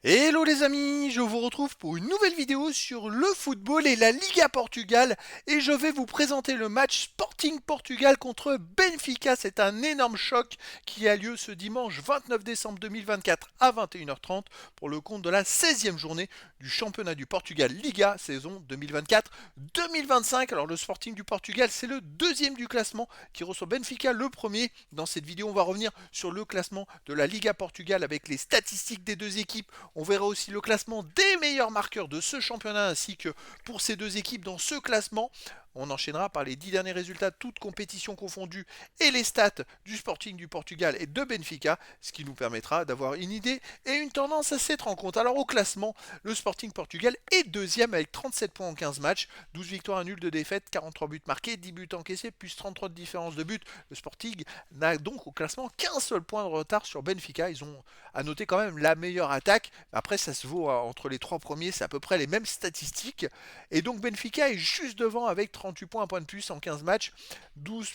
Hello les amis, je vous retrouve pour une nouvelle vidéo sur le football et la Liga Portugal et je vais vous présenter le match Sporting Portugal contre Benfica. C'est un énorme choc qui a lieu ce dimanche 29 décembre 2024 à 21h30 pour le compte de la 16e journée du championnat du Portugal Liga saison 2024-2025. Alors le Sporting du Portugal, c'est le deuxième du classement qui reçoit Benfica le premier. Dans cette vidéo, on va revenir sur le classement de la Liga Portugal avec les statistiques des deux équipes. On verra aussi le classement des meilleurs marqueurs de ce championnat ainsi que pour ces deux équipes dans ce classement. On enchaînera par les 10 derniers résultats, toutes compétitions confondues, et les stats du Sporting du Portugal et de Benfica, ce qui nous permettra d'avoir une idée et une tendance à cette rencontre. Alors au classement, le Sporting Portugal est deuxième avec 37 points en 15 matchs, 12 victoires, 1 nul, de défaites, 43 buts marqués, 10 buts encaissés, plus 33 de différence de but. Le Sporting n'a donc au classement qu'un seul point de retard sur Benfica. Ils ont à noter quand même la meilleure attaque. Après, ça se vaut entre les trois premiers, c'est à peu près les mêmes statistiques. Et donc Benfica est juste devant avec 38 points, un point de plus en 15 matchs, 12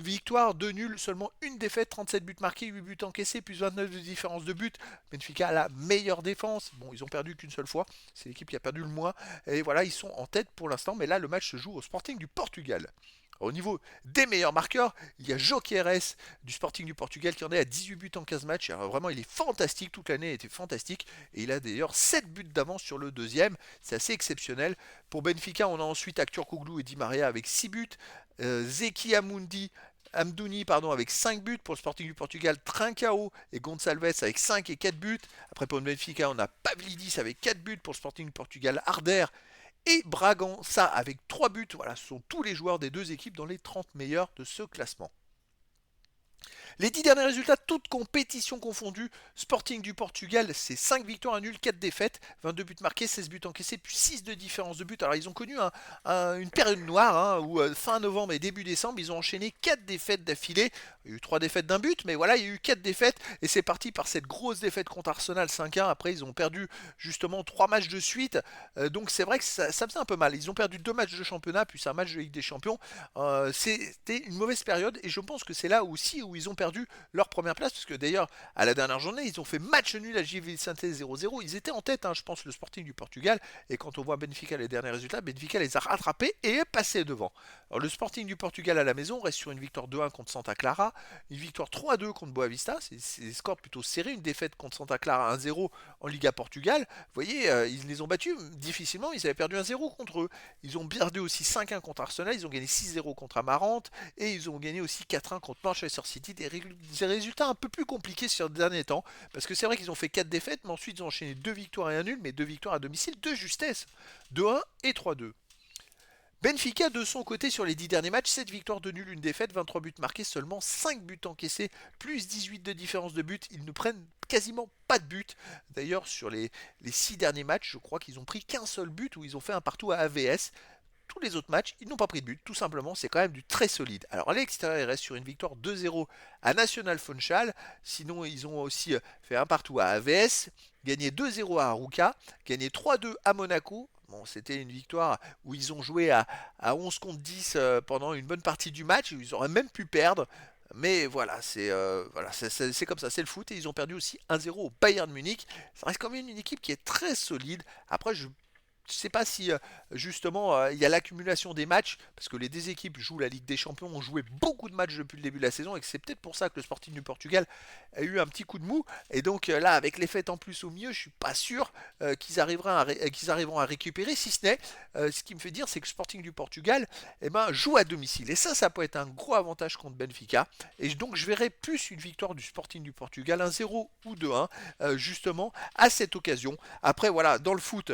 victoires, 2 nuls, seulement une défaite, 37 buts marqués, 8 buts encaissés, plus 29 de différence de but. Benfica a la meilleure défense. Bon, ils ont perdu qu'une seule fois, c'est l'équipe qui a perdu le moins. Et voilà, ils sont en tête pour l'instant, mais là, le match se joue au Sporting du Portugal. Au niveau des meilleurs marqueurs, il y a Jokeres du Sporting du Portugal qui en est à 18 buts en 15 matchs. Alors vraiment, il est fantastique, toute l'année était fantastique. Et il a d'ailleurs 7 buts d'avance sur le deuxième. C'est assez exceptionnel. Pour Benfica, on a ensuite Arthur Koglu et Di Maria avec 6 buts. Zeki Amdouni avec 5 buts. Pour le Sporting du Portugal, Trincao et Gonçalves avec 5 et 4 buts. Après pour le Benfica, on a Pavlidis avec 4 buts. Pour le Sporting du Portugal, Arder et Bragança avec 3 buts. Voilà, ce sont tous les joueurs des deux équipes dans les 30 meilleurs de ce classement. Les 10 derniers résultats, toutes compétitions confondues. Sporting du Portugal, c'est 5 victoires, 1 nul, 4 défaites, 22 buts marqués, 16 buts encaissés, puis 6 de différence de but. Alors ils ont connu une période noire où fin novembre et début décembre, ils ont enchaîné 4 défaites d'affilée. Il y a eu 3 défaites d'un but, mais voilà, il y a eu 4 défaites et c'est parti par cette grosse défaite contre Arsenal 5-1. Après, ils ont perdu justement 3 matchs de suite. Donc c'est vrai que ça faisait un peu mal. Ils ont perdu 2 matchs de championnat, puis un match de Ligue des Champions. C'était une mauvaise période et je pense que c'est là aussi où ils ont perdu leur première place, parce que d'ailleurs à la dernière journée ils ont fait match nul à JV Vicente 0-0. Ils étaient en tête, je pense, le Sporting du Portugal, et quand on voit Benfica les derniers résultats, Benfica les a rattrapés et est passé devant. Alors le Sporting du Portugal à la maison reste sur une victoire 2-1 contre Santa Clara, une victoire 3-2 contre Boavista, c'est des scores plutôt serrés, une défaite contre Santa Clara 1-0 en Liga Portugal. Vous voyez, ils les ont battus difficilement, ils avaient perdu 1-0 contre eux. Ils ont perdu aussi 5-1 contre Arsenal, ils ont gagné 6-0 contre Amarante, et ils ont gagné aussi 4-1 contre Manchester City. Des résultats un peu plus compliqués sur les derniers temps, parce que c'est vrai qu'ils ont fait 4 défaites, mais ensuite ils ont enchaîné 2 victoires et un nul, mais 2 victoires à domicile de justesse, 2-1 et 3-2. Benfica de son côté sur les 10 derniers matchs, 7 victoires, de nul, une défaite, 23 buts marqués, seulement 5 buts encaissés, plus 18 de différence de but. Ils ne prennent quasiment pas de but. D'ailleurs, sur les 6 derniers matchs, je crois qu'ils ont pris qu'un seul but où ils ont fait un partout à AVS. Tous les autres matchs, ils n'ont pas pris de but, tout simplement, c'est quand même du très solide. Alors à l'extérieur, ils restent sur une victoire 2-0 à National Funchal, sinon ils ont aussi fait un partout à AVS, gagné 2-0 à Arouca, gagné 3-2 à Monaco. Bon, c'était une victoire où ils ont joué à 11 contre 10 pendant une bonne partie du match, ils auraient même pu perdre. Mais voilà, c'est comme ça, c'est le foot. Et ils ont perdu aussi 1-0 au Bayern Munich. Ça reste quand même une équipe qui est très solide. Après, je ne sais pas si justement il y a l'accumulation des matchs, parce que les deux équipes jouent la Ligue des Champions, ont joué beaucoup de matchs depuis le début de la saison, et que c'est peut-être pour ça que le Sporting du Portugal a eu un petit coup de mou. Et donc là, avec les fêtes en plus au milieu, je suis pas sûr qu'ils arriveront à récupérer, si ce n'est, ce qui me fait dire, c'est que le Sporting du Portugal joue à domicile. Et ça peut être un gros avantage contre Benfica. Et donc je verrai plus une victoire du Sporting du Portugal, 1-0 ou 2-1, justement, à cette occasion. Après, voilà, dans le foot,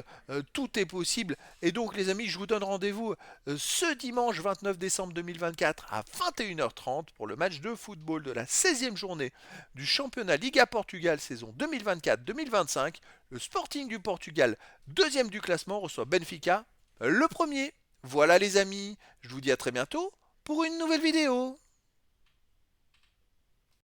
tout est possible. Et donc, les amis, je vous donne rendez-vous ce dimanche 29 décembre 2024 à 21h30 pour le match de football de la 16e journée du championnat Liga Portugal saison 2024-2025. Le Sporting du Portugal, deuxième du classement, reçoit Benfica, le premier. Voilà les amis, je vous dis à très bientôt pour une nouvelle vidéo.